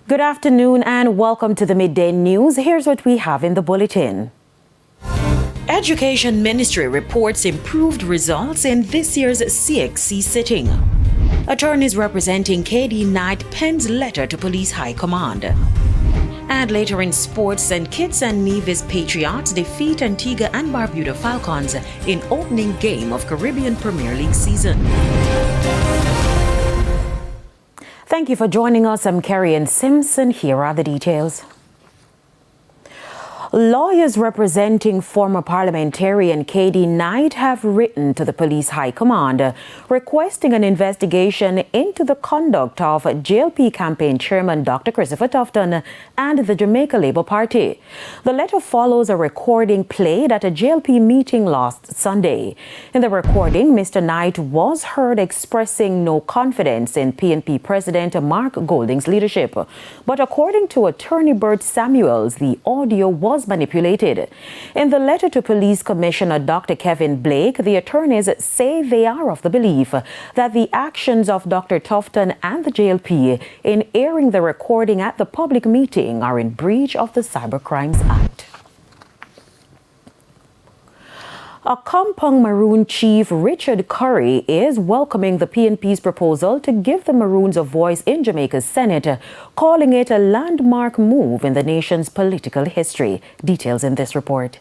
Good afternoon and welcome to the Midday News. Here's what we have in the bulletin. Education Ministry reports improved results in this year's CXC sitting. Attorneys representing KD Knight pens letter to Police High Command. And later in sports, St. Kitts and Nevis Patriots defeat Antigua and Barbuda Falcons in opening game of Caribbean Premier League season. Thank you for joining us. I'm Kerry-Ann Simpson. Here are the details. Lawyers representing former parliamentarian KD Knight have written to the Police High Command requesting an investigation into the conduct of JLP campaign chairman Dr. Christopher Tufton and the Jamaica Labour Party. The letter follows a recording played at a JLP meeting last Sunday. In the recording, Mr. Knight was heard expressing no confidence in PNP President Mark Golding's leadership. But according to attorney Bert Samuels, the audio was manipulated. In the letter to Police Commissioner Dr. Kevin Blake, the attorneys say they are of the belief that the actions of Dr. Tufton and the JLP in airing the recording at the public meeting are in breach of the Cybercrimes Act. Accompong Maroon Chief Richard Curry is welcoming the PNP's proposal to give the Maroons a voice in Jamaica's Senate, calling it a landmark move in the nation's political history. Details in this report.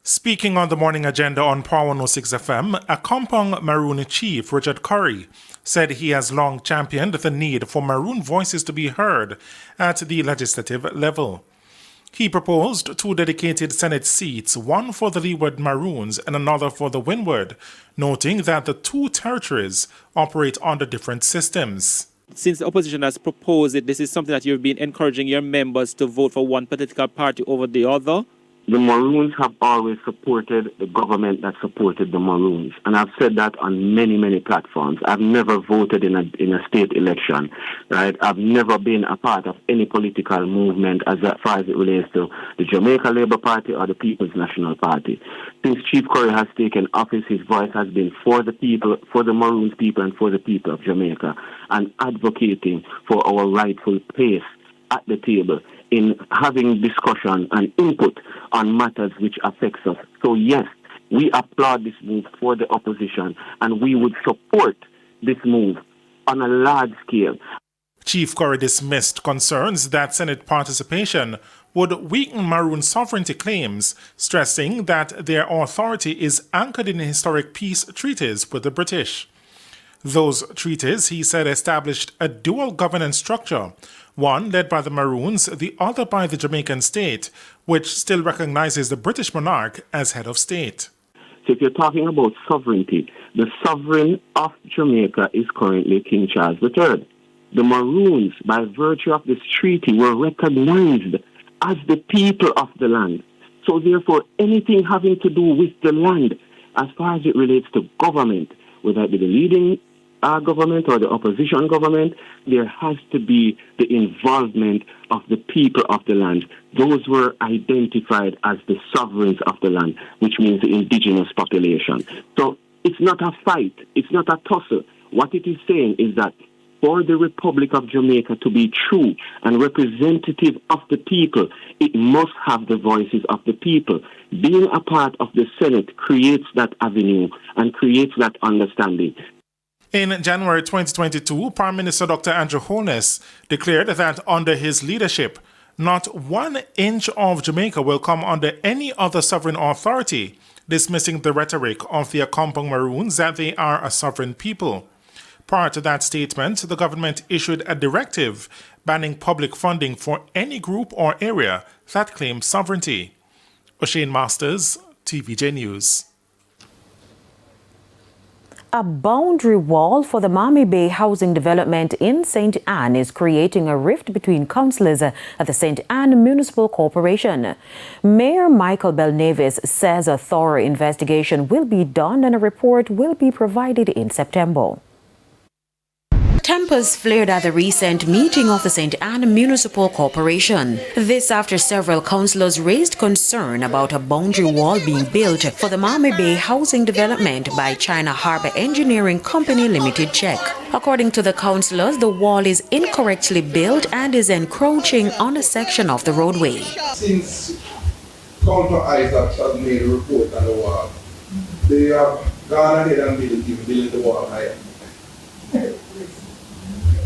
Speaking on the morning agenda on Power 106 FM, Accompong Maroon Chief Richard Curry said he has long championed the need for Maroon voices to be heard at the legislative level. He proposed two dedicated Senate seats, one for the Leeward Maroons and another for the Windward, noting that the two territories operate under different systems. Since the opposition has proposed it, this is something that you've been encouraging your members to vote for one political party over the other? The Maroons have always supported the government that supported the Maroons. And I've said that on many, many platforms. I've never voted in a state election, right? I've never been a part of any political movement as far as it relates to the Jamaica Labour Party or the People's National Party. Since Chief Curry has taken office, his voice has been for the people, for the Maroons people and for the people of Jamaica, and advocating for our rightful place at the table in having discussion and input on matters which affects us. So yes, we applaud this move for the opposition and we would support this move on a large scale. Chief Curry dismissed concerns that Senate participation would weaken Maroon sovereignty claims, stressing that their authority is anchored in historic peace treaties with the British. Those treaties, he said, established a dual governance structure, one led by the Maroons, the other by the Jamaican state, which still recognizes the British monarch as head of state. So if you're talking about sovereignty, the sovereign of Jamaica is currently King Charles III. The Maroons, by virtue of this treaty, were recognized as the people of the land. So therefore, anything having to do with the land, as far as it relates to government, whether it be the leading government or the opposition government, there has to be the involvement of the people of the land. Those were identified as the sovereigns of the land, which means the indigenous population. So it's not a fight, it's not a tussle. What it is saying is that for the Republic of Jamaica to be true and representative of the people, it must have the voices of the people. Being a part of the Senate creates that avenue and creates that understanding. In January 2022, Prime Minister Dr. Andrew Holness declared that under his leadership, not 1 inch of Jamaica will come under any other sovereign authority, dismissing the rhetoric of the Accompong Maroons that they are a sovereign people. Prior to that statement, the government issued a directive banning public funding for any group or area that claims sovereignty. O'Shane Masters, TVJ News. A boundary wall for the Mami Bay housing development in St. Anne is creating a rift between councillors at the St. Anne Municipal Corporation. Mayor Michael Belnavis says a thorough investigation will be done and a report will be provided in September. Tempers flared at the recent meeting of the St. Anne Municipal Corporation. This after several councillors raised concern about a boundary wall being built for the Mami Bay housing development by China Harbour Engineering Company Limited Czech. According to the councillors, the wall is incorrectly built and is encroaching on a section of the roadway. Since Counter Isaacs has made a report on the wall, they have gone ahead and built the wall higher.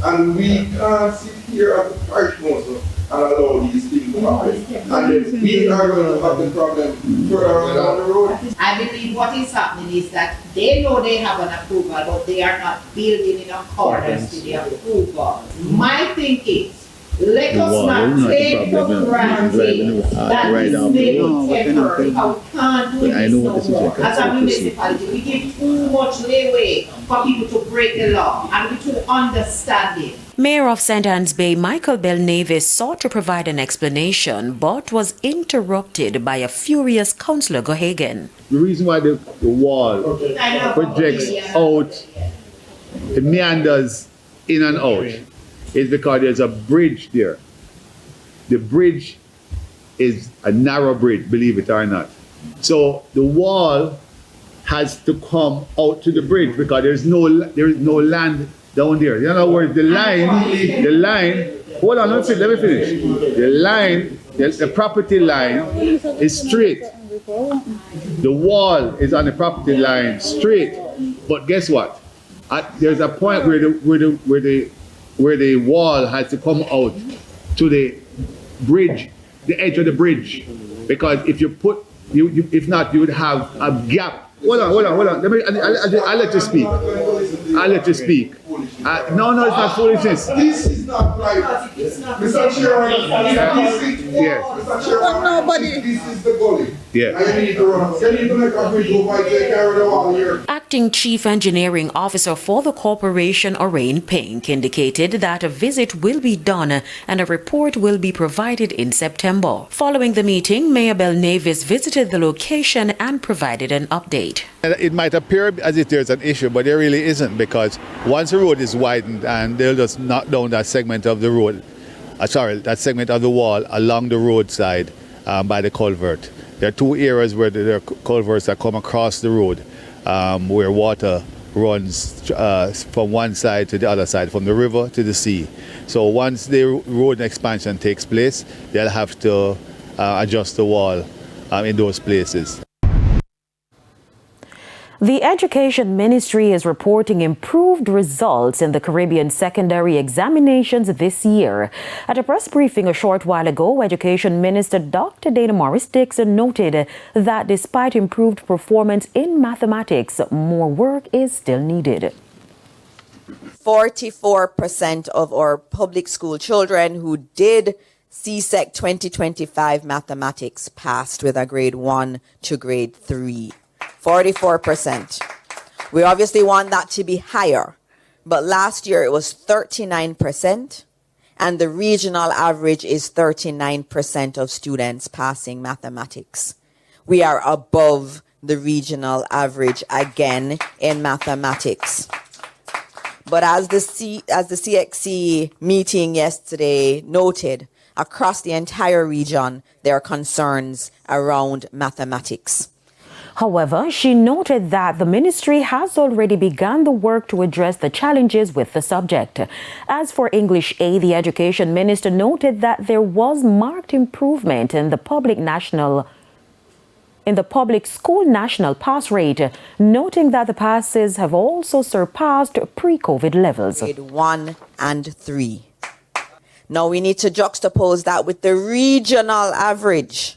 And we can't sit here at the parish council and allow these things to happen. And then we are going to have the problem further down the road. I believe what is happening is that they know they have an approval, but they are not building in accordance to the approval. My thing is, let us not take for granted that this may be temporary. How we can't do this no more. As a municipality, we give too much leeway for people to break the law, and we should understand it. Mayor of St. Anne's Bay, Michael Belnavis, sought to provide an explanation, but was interrupted by a furious Councillor Gohagan. The reason why the wall projects out, it meanders in and out, is because there's a bridge there. The bridge is a narrow bridge, believe it or not. So the wall has to come out to the bridge because there is no land down there. In other words, the line, hold on, let me finish. The line, the property line is straight. The wall is on the property line straight. But guess what? There's a point where the wall has to come out to the bridge, the edge of the bridge. Because if you put, if not, you would have a gap. Hold on. I'll let you speak. No, it's not foolishness. This is not right. Mr. Chairman, Yes. Mr. Chairman, this is the gully. Yeah. And you need to run. You need to make a bridge over and take care of the wall here. Acting Chief Engineering Officer for the corporation, Orain Pink, indicated that a visit will be done and a report will be provided in September. Following the meeting, Mayor Belnavis visited the location and provided an update. It might appear as if there's an issue, but there really isn't, because once the road is widened and they'll just knock down that segment of the road, that segment of the wall along the roadside by the culvert. There are two areas where there are culverts that come across the road where water runs from one side to the other side, from the river to the sea. So once the road expansion takes place, they'll have to adjust the wall in those places. The Education Ministry is reporting improved results in the Caribbean secondary examinations this year. At a press briefing a short while ago, Education Minister Dr. Dana Morris-Dixon noted that despite improved performance in mathematics, more work is still needed. 44% of our public school children who did CSEC 2025 mathematics passed with a grade 1 to grade 3. 44%. We obviously want that to be higher, but last year it was 39%, and the regional average is 39% of students passing mathematics. We are above the regional average again in mathematics. But as the CXC meeting yesterday noted, across the entire region, there are concerns around mathematics. However, she noted that the ministry has already begun the work to address the challenges with the subject. As for English A, the Education Minister noted that there was marked improvement in the public school national pass rate, noting that the passes have also surpassed pre-COVID levels. Grade 1 and 3. Now we need to juxtapose that with the regional average.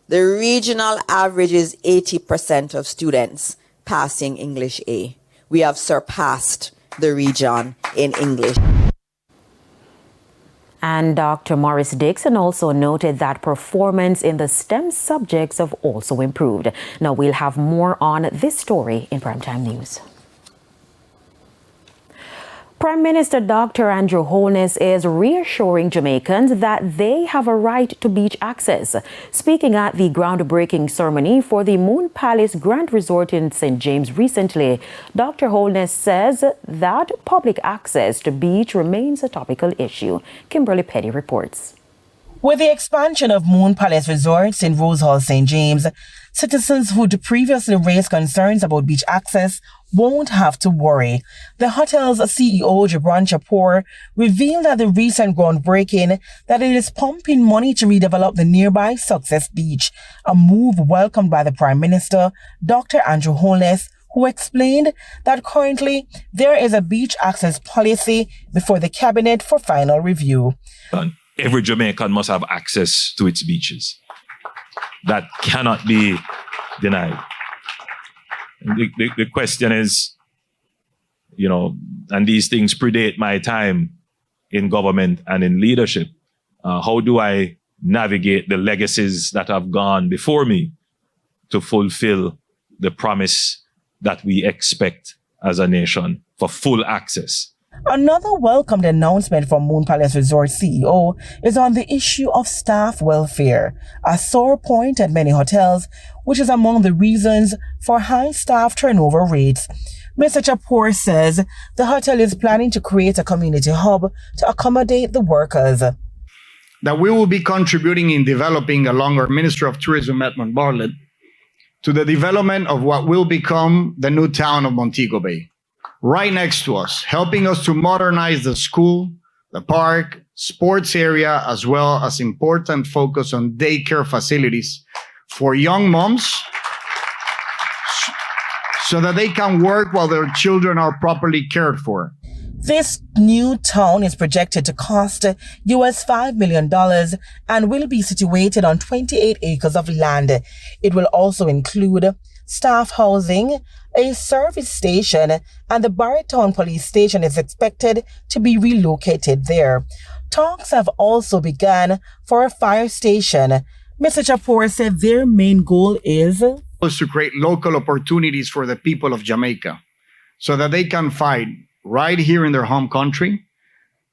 The regional average is 80% of students passing English A. We have surpassed the region in English. And Dr. Morris-Dixon also noted that performance in the STEM subjects have also improved. Now we'll have more on this story in Primetime News. Prime Minister Dr. Andrew Holness is reassuring Jamaicans that they have a right to beach access. Speaking at the groundbreaking ceremony for the Moon Palace Grand Resort in St. James recently, Dr. Holness says that public access to beach remains a topical issue. Kimberly Petty reports. With the expansion of Moon Palace Resorts in Rose Hall, St. James, citizens who'd previously raised concerns about beach access won't have to worry. The hotel's CEO, Gibran Chapour, revealed at the recent groundbreaking that it is pumping money to redevelop the nearby Success Beach, a move welcomed by the Prime Minister, Dr. Andrew Holness, who explained that currently there is a beach access policy before the Cabinet for final review. Every Jamaican must have access to its beaches. That cannot be denied. The question is, and these things predate my time in government and in leadership. How do I navigate the legacies that have gone before me to fulfill the promise that we expect as a nation for full access? Another welcomed announcement from Moon Palace Resort CEO is on the issue of staff welfare, a sore point at many hotels, which is among the reasons for high staff turnover rates. Mr. Chapour says the hotel is planning to create a community hub to accommodate the workers. That we will be contributing in developing, along our Minister of Tourism, Edmund Bartlett, to the development of what will become the new town of Montego Bay, right next to us, helping us to modernize the school, the park, sports area, as well as important focus on daycare facilities for young moms so that they can work while their children are properly cared for. This new town is projected to cost US $5 million and will be situated on 28 acres of land. It will also include staff housing, a service station, and the Barrytown police station is expected to be relocated there. Talks have also begun for a fire station. Mr. Chapour said their main goal is to create local opportunities for the people of Jamaica so that they can find right here in their home country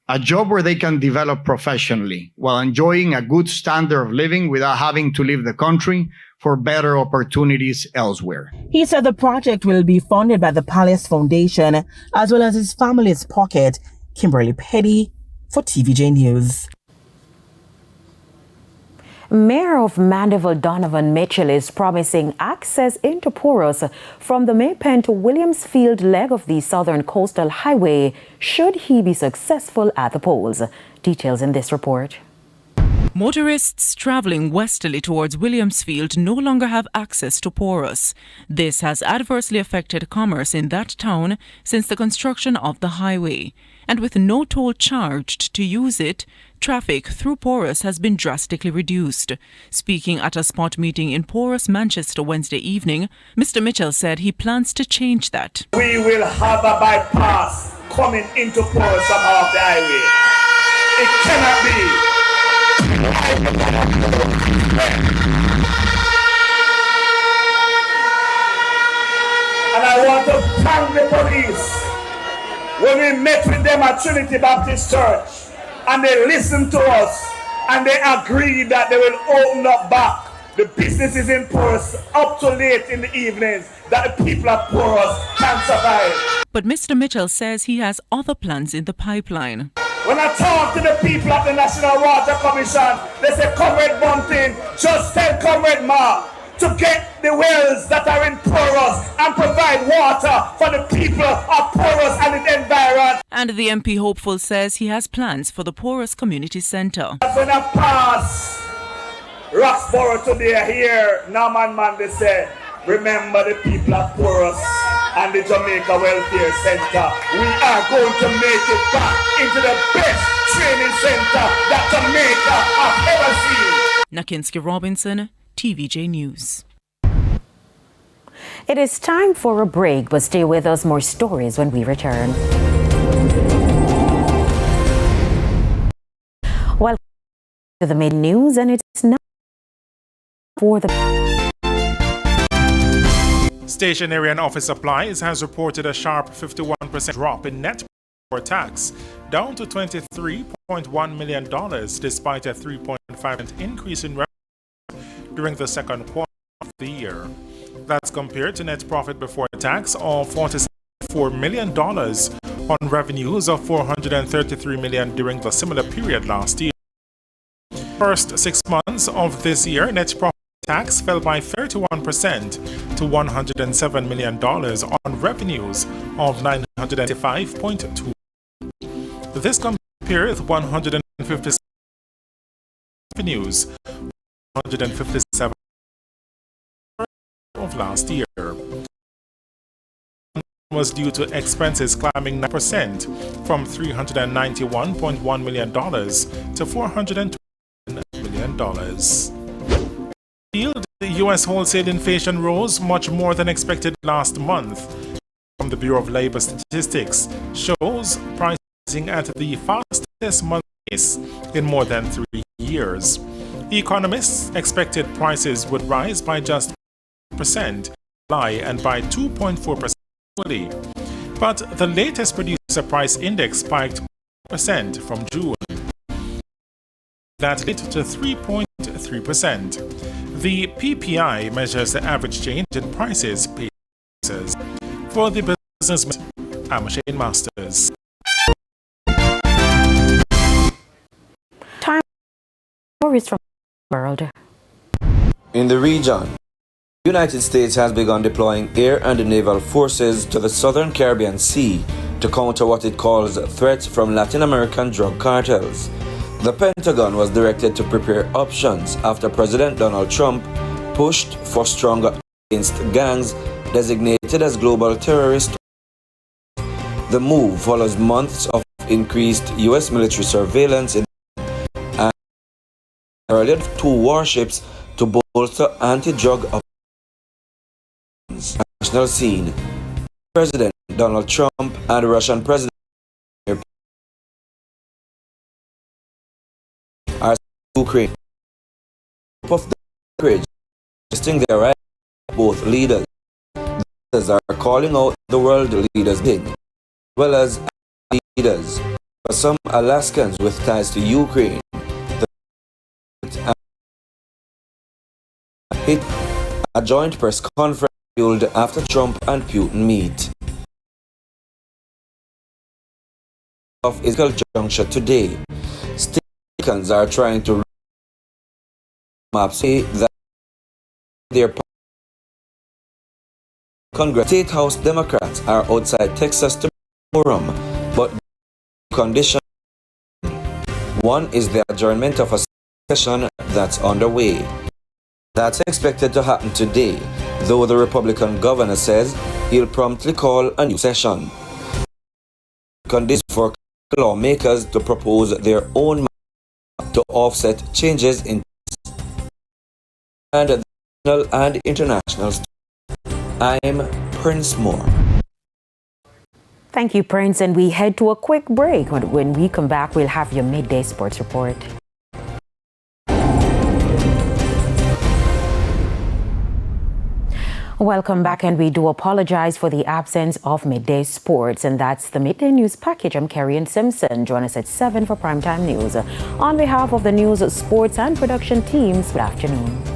a job where they can develop professionally while enjoying a good standard of living without having to leave the country for better opportunities elsewhere. He said the project will be funded by the Palace Foundation as well as his family's pocket. Kimberly Petty for TVJ News. Mayor of Mandeville Donovan Mitchell is promising access into Porus from the Maypen to Williamsfield leg of the Southern Coastal Highway should he be successful at the polls. Details in this report. Motorists travelling westerly towards Williamsfield no longer have access to Porus. This has adversely affected commerce in that town since the construction of the highway. And with no toll charged to use it, traffic through Porus has been drastically reduced. Speaking at a spot meeting in Porus, Manchester Wednesday evening, Mr. Mitchell said he plans to change that. We will have a bypass coming into Porus off the highway. It cannot be. And I want to thank the police. When we met with them at Trinity Baptist Church and they listened to us and they agreed that they will open up back the businesses in Porus up to late in the evenings that the people of Porus can survive. But Mr. Mitchell says he has other plans in the pipeline. When I talk to the people at the National Water Commission, they say, Comrade Bunting, just tell Comrade Ma to get the wells that are in Porus and provide water for the people of Porus and its environment. And the MP hopeful says he has plans for the Porus Community Centre. When I pass Roxborough today here, Norman Man, they say, remember the people of Porus and the Jamaica Welfare Centre. We are going to make it back into the best training centre that Jamaica has ever seen. Nakinski Robinson, TVJ News. It is time for a break, but stay with us. More stories when we return. Welcome to the main news, and it's now for the Stationery and office supplies has reported a sharp 51% drop in net tax, down to $23.1 million, despite a 3.5% increase in revenue during the second quarter of the year. That's compared to net profit before tax of $44 million on revenues of $433 million during the similar period last year. First 6 months of this year, net profit tax fell by 31% to $107 million on revenues of $955.2 million. This compares with $157 revenues, $157 of last year. Was due to expenses climbing 9% from $391.1 million to $420 million. The U.S. wholesale inflation rose much more than expected last month. From the Bureau of Labor Statistics shows pricing at the fastest monthly pace in more than 3 years. Economists expected prices would rise by just 1% in July and by 2.4%. But the latest producer price index spiked 1% from June. That led to 3.3%. The PPI measures the average change in prices paid. For the business, I'm Shane Masters. Time stories from the world. In the region, the United States has begun deploying air and naval forces to the southern Caribbean Sea to counter what it calls threats from Latin American drug cartels. The Pentagon was directed to prepare options after President Donald Trump pushed for stronger against gangs designated as global terrorists. The move follows months of increased U.S. military surveillance and earlier 2 warships to bolster anti-drug operations. National scene. President Donald Trump and Russian President are Ukraine. Of the bridge, testing their right, both leaders. Leaders are calling out the world leaders big, as well as leaders. For some Alaskans with ties to Ukraine, a joint press conference held after Trump and Putin meet. Of physical juncture today, stations are trying to say that their Congress State House Democrats are outside Texas to forum, but condition one is the adjournment of a session that's underway. That's expected to happen today, though the Republican governor says he'll promptly call a new session. Conditions for lawmakers to propose their own to offset changes in and national and international. I'm Prince Moore. Thank you, Prince, and we head to a quick break. When we come back, we'll have your midday sports report. Welcome back, and we do apologize for the absence of midday sports, and that's the midday news package. I'm Kerry Simpson. Join us at 7 for primetime news. On behalf of the news, sports, and production teams, good afternoon.